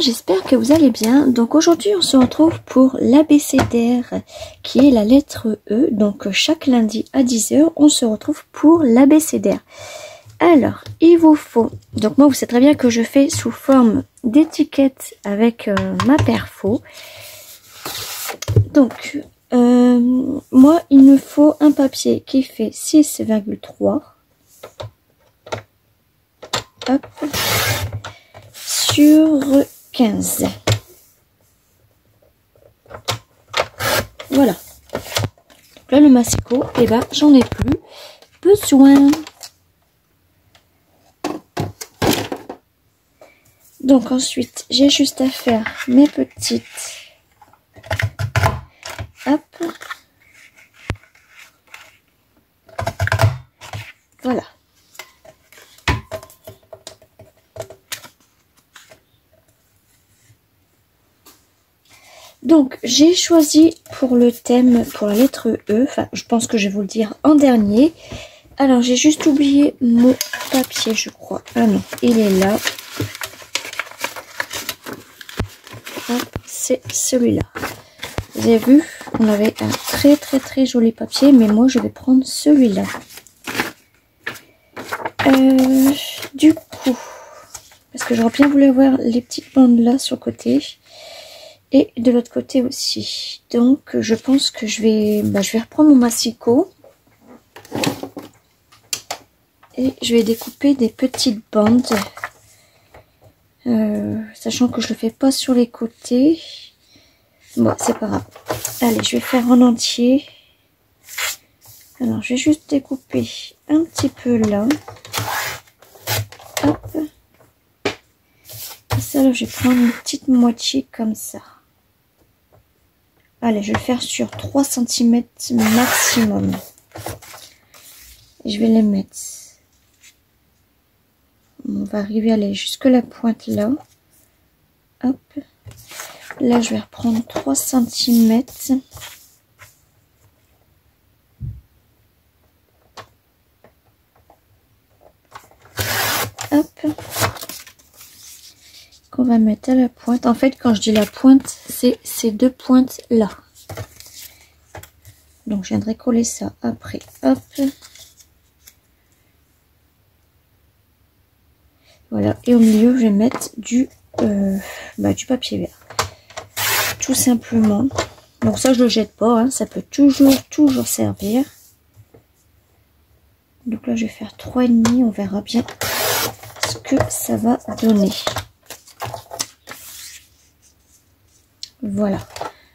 j'espère que vous allez bien. Donc aujourd'hui on se retrouve pour l'abécédaire qui est la lettre E. Donc chaque lundi à 10 h on se retrouve pour l'abécédaire. Alors il vous faut, donc moi vous savez très bien que je fais sous forme d'étiquette avec ma perfo. Donc moi il me faut un papier qui fait 6,3. Hop, sur 15. Voilà. Donc là le massicot, et ben j'en ai plus besoin. Donc ensuite j'ai juste à faire mes petites. Hop. Voilà. Donc j'ai choisi pour le thème, pour la lettre E, enfin je pense que je vais vous le dire en dernier. Alors j'ai juste oublié mon papier je crois. Ah non, il est là. C'est celui-là. Vous avez vu, on avait un très joli papier, mais moi je vais prendre celui-là. Du coup, parce que j'aurais bien voulu avoir les petites bandes là sur le côté. Et de l'autre côté aussi. Donc je pense que je vais reprendre mon massicot. Et je vais découper des petites bandes. Sachant que je le fais pas sur les côtés. Bon, c'est pas grave. Allez, je vais faire en entier. Alors, je vais juste découper un petit peu là. Hop. Et ça, là, je vais prendre une petite moitié comme ça. Allez, je vais le faire sur 3 cm maximum. Et je vais les mettre. On va arriver à aller jusque la pointe là. Hop. Là, je vais reprendre 3 cm. Hop. Qu'on va mettre à la pointe. En fait, quand je dis la pointe, c'est ces deux pointes là. Donc, je viendrai coller ça après. Hop. Voilà. Et au milieu, je vais mettre du papier vert. Tout simplement. Donc ça, je le jette pas. Hein. Ça peut toujours servir. Donc là, je vais faire 3,5. On verra bien ce que ça va donner. Voilà.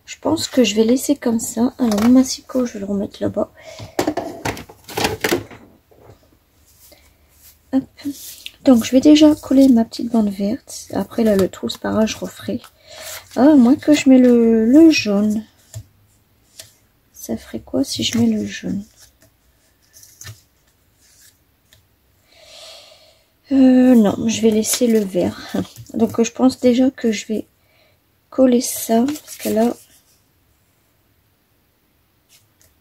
Je pense que je vais laisser comme ça. Alors, mon massicot, je vais le remettre là-bas. Hop. Donc, je vais déjà coller ma petite bande verte. Après, là, le trou, c'est pas grave, je referai. Ah, à moins que je mets le jaune. Ça ferait quoi si je mets le jaune? Non, je vais laisser le vert. Donc, je pense déjà que je vais coller ça. Parce que là...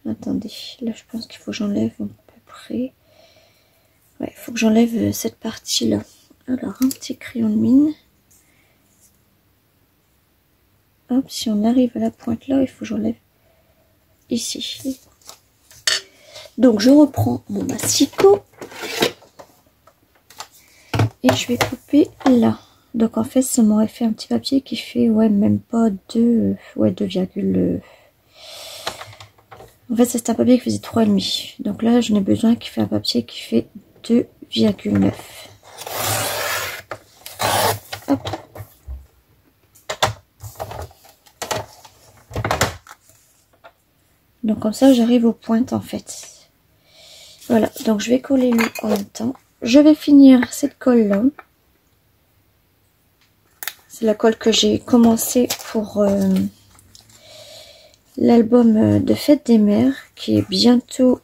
Attendez, là, je pense qu'il faut que j'enlève à peu près... Ouais, il faut que j'enlève cette partie-là. Alors, un petit crayon de mine. Hop, si on arrive à la pointe là, il faut que j'enlève ici. Donc, je reprends mon massicot. Et je vais couper là. Donc, en fait, ça m'aurait fait un petit papier qui fait, ouais, même pas 2, ouais, 2, en fait, c'est un papier qui faisait 3,5. Donc là, j'en ai besoin qui fait un papier qui fait 2,9. Hop. Donc comme ça, j'arrive aux pointes en fait. Voilà, donc je vais coller lui en même temps. Je vais finir cette colle là. C'est la colle que j'ai commencé pour l'album de Fête des Mères qui est bientôt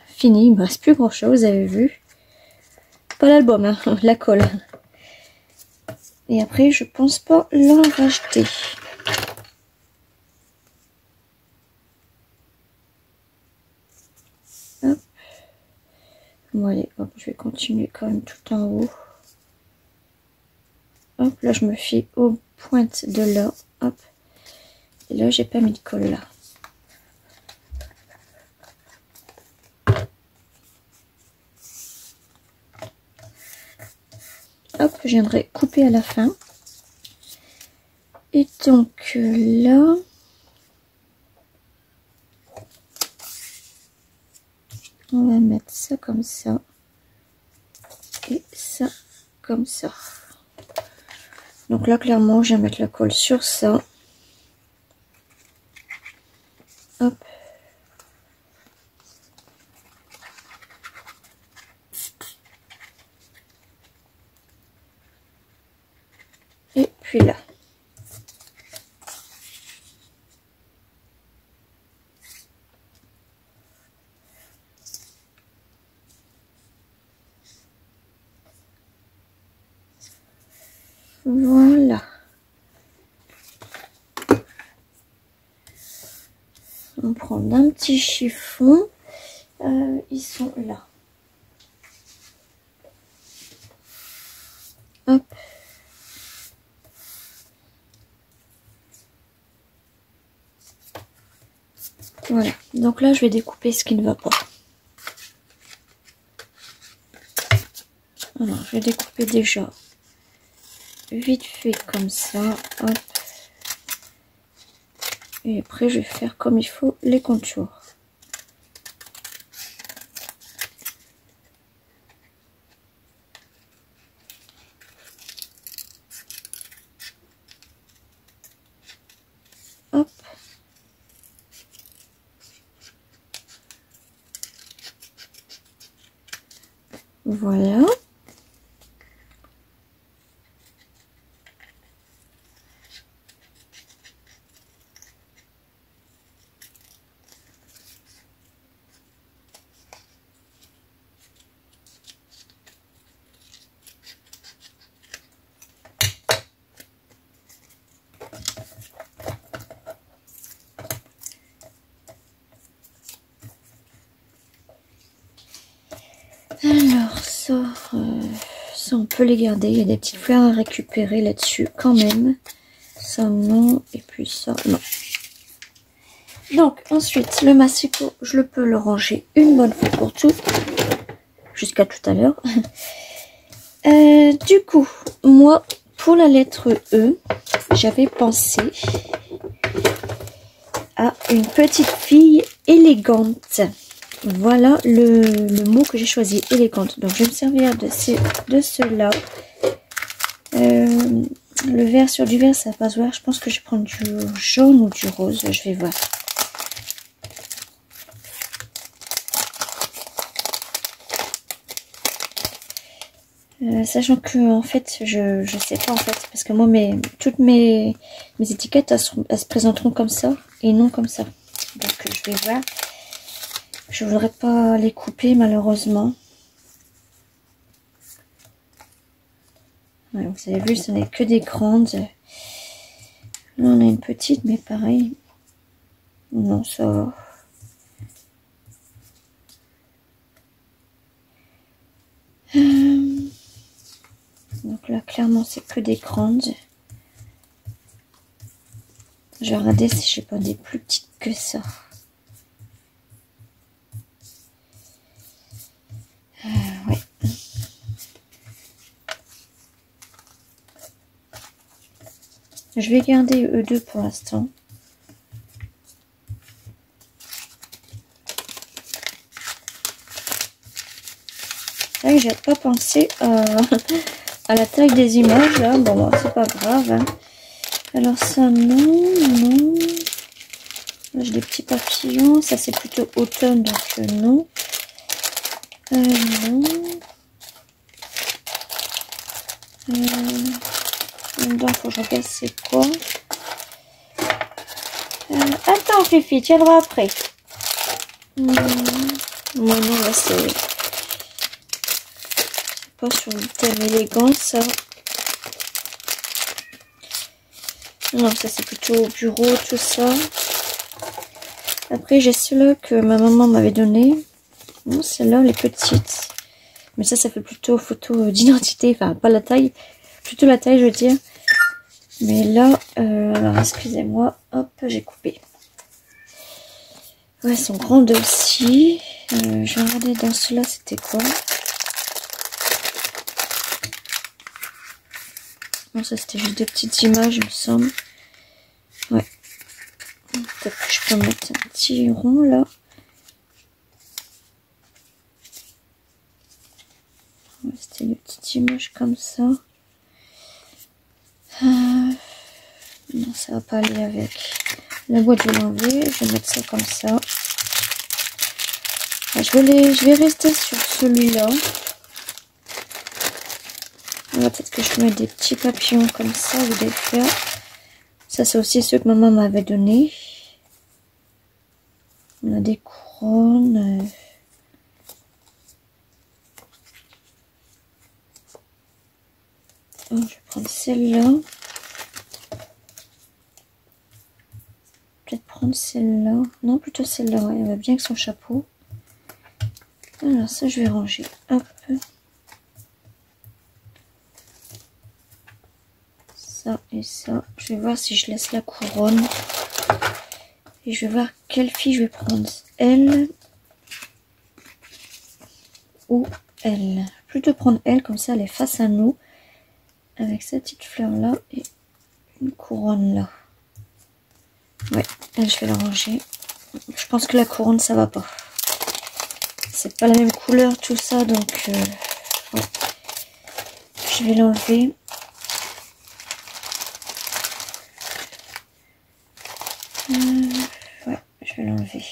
fini. Il me reste plus grand chose, vous avez vu. Pas l'album, hein, la colle. Et après, je pense pas l'en racheter. Hop. Bon, allez, hop, je vais continuer quand même tout en haut. Hop, là je me fie aux pointes de là. Hop. Et là j'ai pas mis de colle là. Hop, je viendrai couper à la fin. Et donc là, on va mettre ça comme ça. Et ça comme ça. Donc là, clairement, je vais mettre la colle sur ça. Hop. Et puis là. Voilà. On prend un petit chiffon. Ils sont là. Hop. Voilà. Donc là, je vais découper ce qui ne va pas. Alors, je vais découper déjà vite fait comme ça. Hop. Et après, je vais faire comme il faut les contours. Hop. Voilà. Alors ça, ça on peut les garder. Il y a des petites fleurs à récupérer là-dessus quand même. Ça non, et puis ça non. Donc ensuite le massicot, je peux le ranger une bonne fois pour toutes, jusqu'à tout à l'heure. Du coup, moi pour la lettre E, j'avais pensé à une petite fille élégante. Voilà le mot que j'ai choisi, élégante. Donc je vais me servir de cela. Le vert sur du vert, ça va pas se voir. Je pense que je vais prendre du jaune ou du rose. Je vais voir. Sachant que en fait, je sais pas en fait, parce que moi toutes mes étiquettes elles se présenteront comme ça et non comme ça. Donc je vais voir. Je voudrais pas les couper malheureusement. Ouais, vous avez vu, ce n'est que des grandes. Là on a une petite, mais pareil. Non, ça. Donc là clairement c'est que des grandes. Je vais regarder si j'ai pas des plus petites que ça. Ouais. Je vais garder E2 pour l'instant. Là, j'ai pas pensé à la taille des images là. Bon, c'est pas grave. Hein. Alors ça non. Là, j'ai des petits papillons. Ça c'est plutôt automne donc non. Non. Donc faut que je regarde c'est quoi. Attends Fifi, tu le après. Moi non là c'est pas sur le thème élégant ça. Non ça c'est plutôt au bureau tout ça. Après j'ai ceux-là que ma maman m'avait donné. Non celles-là les petites. Mais ça fait plutôt photo d'identité, enfin pas la taille. plutôt la taille je veux dire. Mais là, alors excusez-moi, hop, j'ai coupé. Ouais, elles sont grandes aussi. Je vais regarder dans cela, c'était quoi? Non, ça c'était juste des petites images, il me semble. Ouais. Peut-être que je peux mettre un petit rond là. Ouais, c'était des petites images comme ça. Non, ça va pas aller avec. La boîte, je vais l'enlever. Je vais mettre ça comme ça. Je vais rester sur celui-là. Peut-être que je mets des petits papillons comme ça ou des fleurs. Ça, c'est aussi ceux que maman m'avait donné. On a des couronnes. Je vais prendre celle-là. Peut-être prendre celle-là. Non, plutôt celle-là. Ouais, elle va bien avec son chapeau. Alors, ça, je vais ranger. Hop. Ça et ça. Je vais voir si je laisse la couronne. Et je vais voir quelle fille je vais prendre. Elle ou elle. Plutôt prendre elle, comme ça elle est face à nous. Avec cette petite fleur là et une couronne là. Ouais, elle je vais la ranger. Je pense que la couronne ça va pas. C'est pas la même couleur tout ça donc ouais. Je vais l'enlever. Ouais, je vais l'enlever.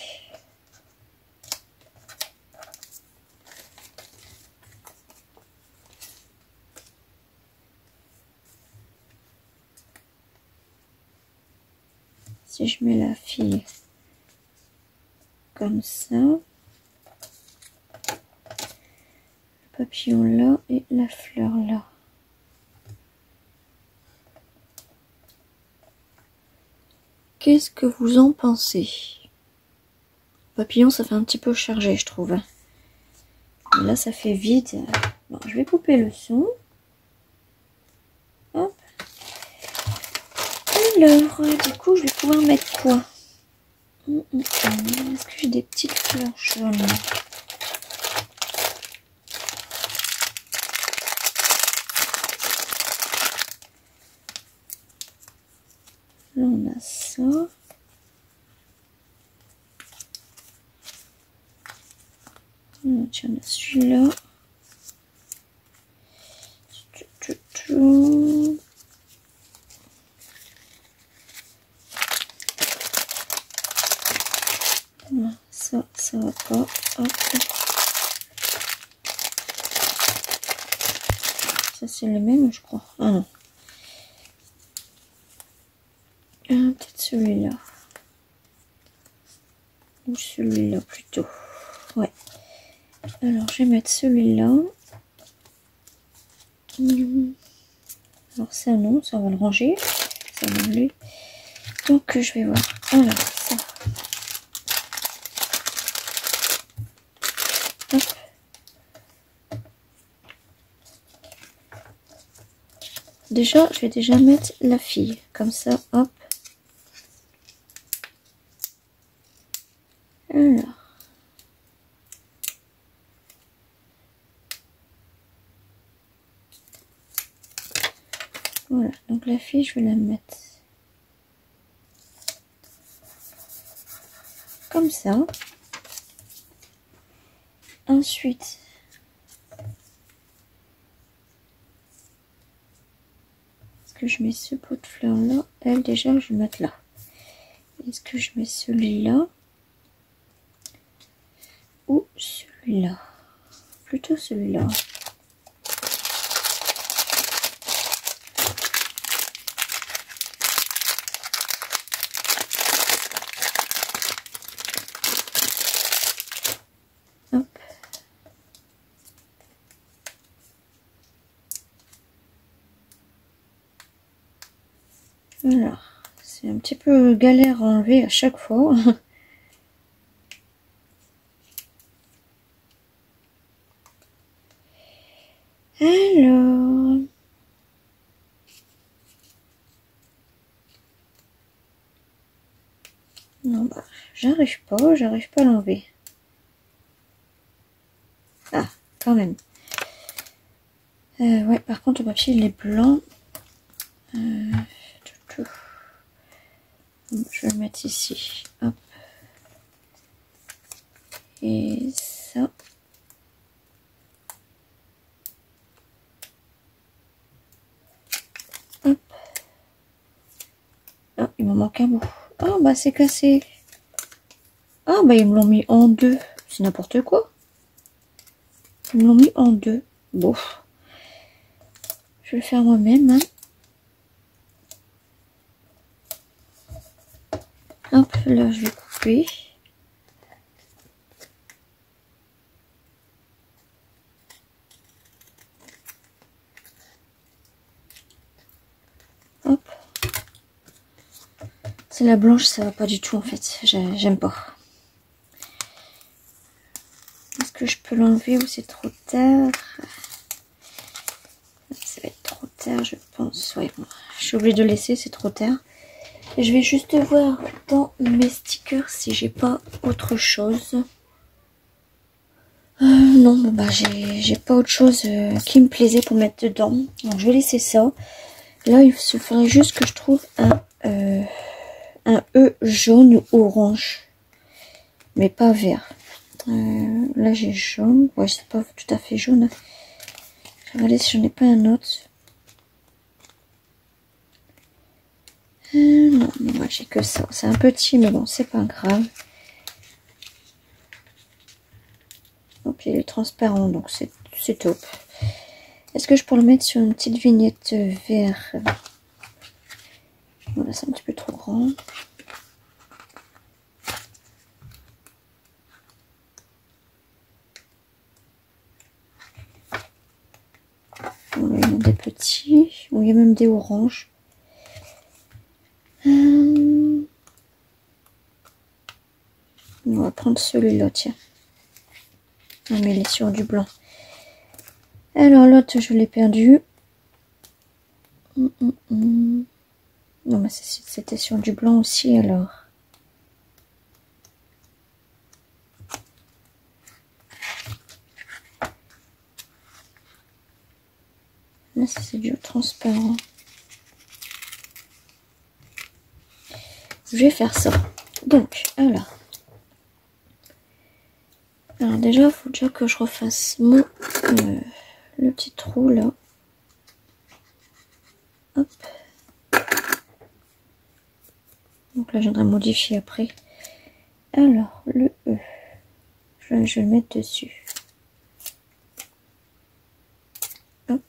Si je mets la fille comme ça, le papillon là et la fleur là. Qu'est-ce que vous en pensez? Papillon, ça fait un petit peu chargé, je trouve. Et là, ça fait vide. Bon, je vais couper le son. Hop. Alors, du coup, je vais pouvoir mettre quoi? Est-ce que j'ai des petites fleurs jaunes? Là, on a ça. Tiens, on a celui-là. Ça va pas. Hop. Ça, c'est le même, je crois. Ah non. Peut-être celui-là. Ou celui-là plutôt. Ouais. Alors, je vais mettre celui-là. Alors, ça, non, ça, on va le ranger. Ça va lui. Donc, je vais voir. Alors, ça. Hop. Déjà, je vais déjà mettre la fille. Comme ça, hop. Alors. Voilà, donc la fille, je vais la mettre comme ça. Ensuite, est-ce que je mets ce pot de fleurs là? Elle, déjà, je vais mettre là. Est-ce que je mets celui-là? Ou celui-là? Plutôt celui-là. Hop. Voilà. C'est un petit peu galère à enlever à chaque fois. Alors, Non, bah, j'arrive pas à l'enlever. Ah, quand même. Ouais, par contre, le papier, il est blanc. Je vais le mettre ici. Hop. Et ça. Hop. Ah, il m'en manque un bout. Ah, bah, c'est cassé. Ah, bah, ils me l'ont mis en deux. C'est n'importe quoi. Ils me l'ont mis en deux. Bon. Je vais le faire moi-même. Hein. Hop, là, je vais couper. Hop. C'est la blanche, ça va pas du tout, en fait. J'aime pas. Est-ce que je peux l'enlever ou c'est trop tard? Ça va être trop tard, je pense. Ouais, bon, je suis obligée de laisser, c'est trop tard. Et je vais juste voir dans mes stickers si j'ai pas autre chose. Non, bah j'ai pas autre chose qui me plaisait pour mettre dedans. Donc je vais laisser ça. Là, il suffirait juste que je trouve un E jaune ou orange. Mais pas vert. Là, j'ai jaune. Ouais, c'est pas tout à fait jaune. Je vais regarder si j'en ai pas un autre. Non, mais moi j'ai que ça. C'est un petit, mais bon, c'est pas grave. Donc il est transparent, donc c'est top. Est-ce que je peux le mettre sur une petite vignette vert? Voilà, c'est un petit peu trop grand. Voilà, il y en a des petits, ou il y a même des oranges. On va prendre celui-là, tiens. Ah, mais il est sur du blanc. Alors l'autre, je l'ai perdu. Non, mais c'était sur du blanc aussi, alors. Là, c'est du transparent. Je vais faire ça. Donc, alors déjà, il faut déjà que je refasse le petit trou là. Hop. Donc là, je viendrai modifier après. Alors, le E. Je vais le mettre dessus. Hop.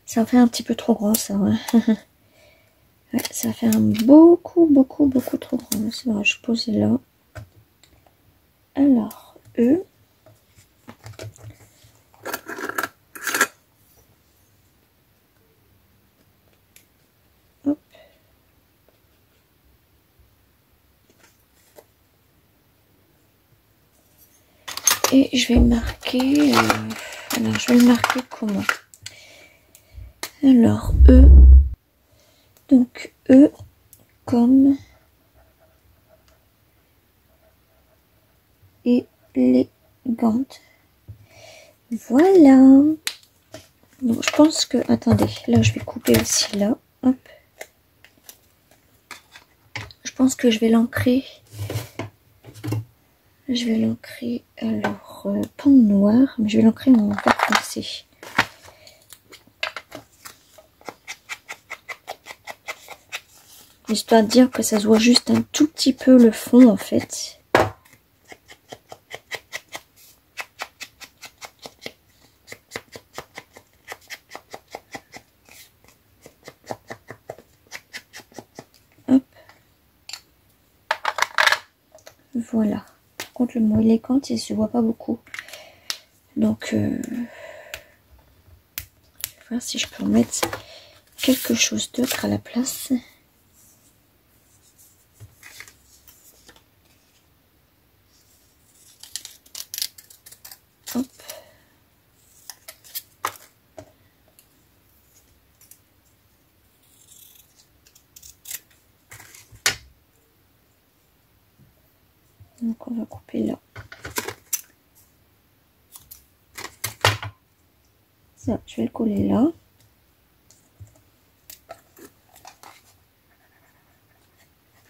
Ça fait un petit peu trop grand, ça. Ouais. Ouais, ça fait beaucoup trop grand. C'est vrai, je pose là. Alors, E. Hop. Et je vais marquer... alors, je vais le marquer comment? Alors, E. Donc, E comme élégante. Voilà. Donc, je pense que... Attendez, là, je vais couper aussi là. Hop. Je pense que je vais l'ancrer. Je vais l'ancrer, alors, pas en noir, mais je vais l'ancrer en vert foncé. Histoire de dire que ça se voit juste un tout petit peu le fond, en fait. Hop. Voilà. Par contre, le mot élégante, il se voit pas beaucoup. Donc, je vais voir si je peux mettre quelque chose d'autre à la place. Hop. Donc on va couper là. Ça, je vais le coller là.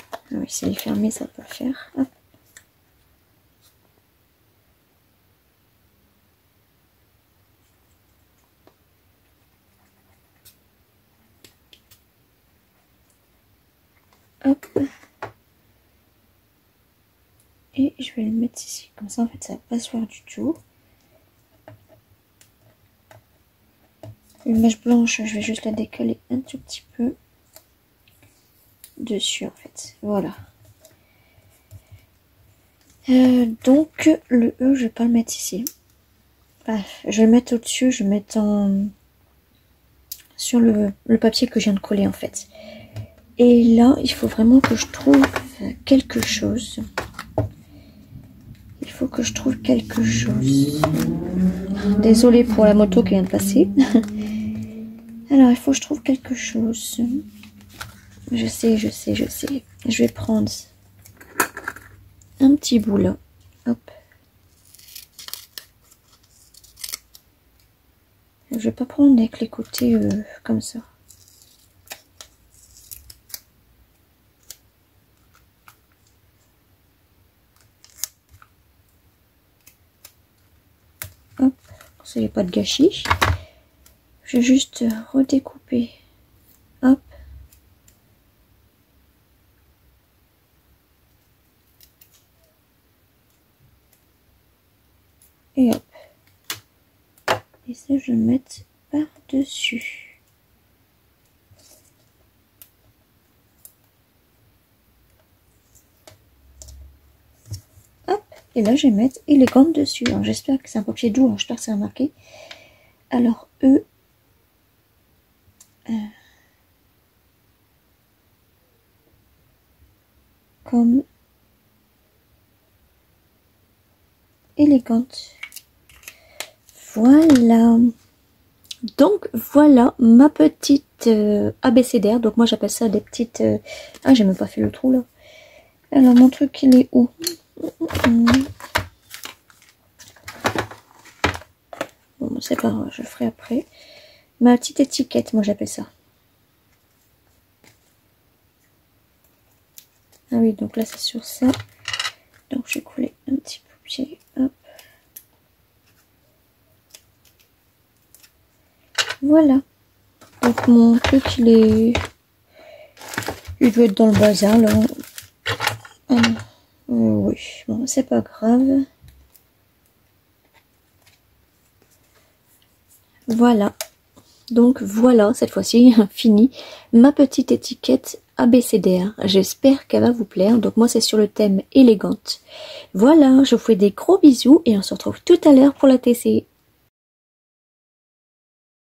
Ah oui, s'il est fermé, ça peut le faire. Hop. Hop. Et je vais le mettre ici. Comme ça, en fait, ça va pas se voir du tout. Une mèche blanche, je vais juste la décaler un tout petit peu dessus, en fait. Voilà. Donc, le E, je vais pas le mettre ici. Enfin, je vais le mettre au-dessus, je vais le mettre sur le papier que je viens de coller, en fait. Et là, il faut vraiment que je trouve quelque chose. Il faut que je trouve quelque chose. Désolée pour la moto qui vient de passer. Alors, il faut que je trouve quelque chose. Je sais. Je vais prendre un petit bout là. Hop. Je vais pas prendre avec les côtés comme ça. Hop, ça n'y a pas de gâchis. Je vais juste redécouper. Hop. Et hop. Et ça, je vais le mettre par-dessus. Hop. Et là, je vais mettre élégante dessus. Alors, j'espère que c'est un papier doux. J'espère que c'est remarqué. Alors, E. Comme élégante. Voilà. Donc voilà ma petite abécédaire. Donc moi j'appelle ça des petites... Ah, j'ai même pas fait le trou là. Alors mon truc il est où? Bon, c'est pas grave, je le ferai après. Ma petite étiquette, moi j'appelle ça. Ah oui, donc là c'est sur ça. Donc je vais coller un petit papier. Hop. Voilà. Donc mon truc il doit être dans le bazar là. Oui, bon c'est pas grave. Voilà. Donc voilà, cette fois-ci, fini ma petite étiquette abécédaire. J'espère qu'elle va vous plaire. Donc moi, c'est sur le thème élégante. Voilà, je vous fais des gros bisous et on se retrouve tout à l'heure pour la TC.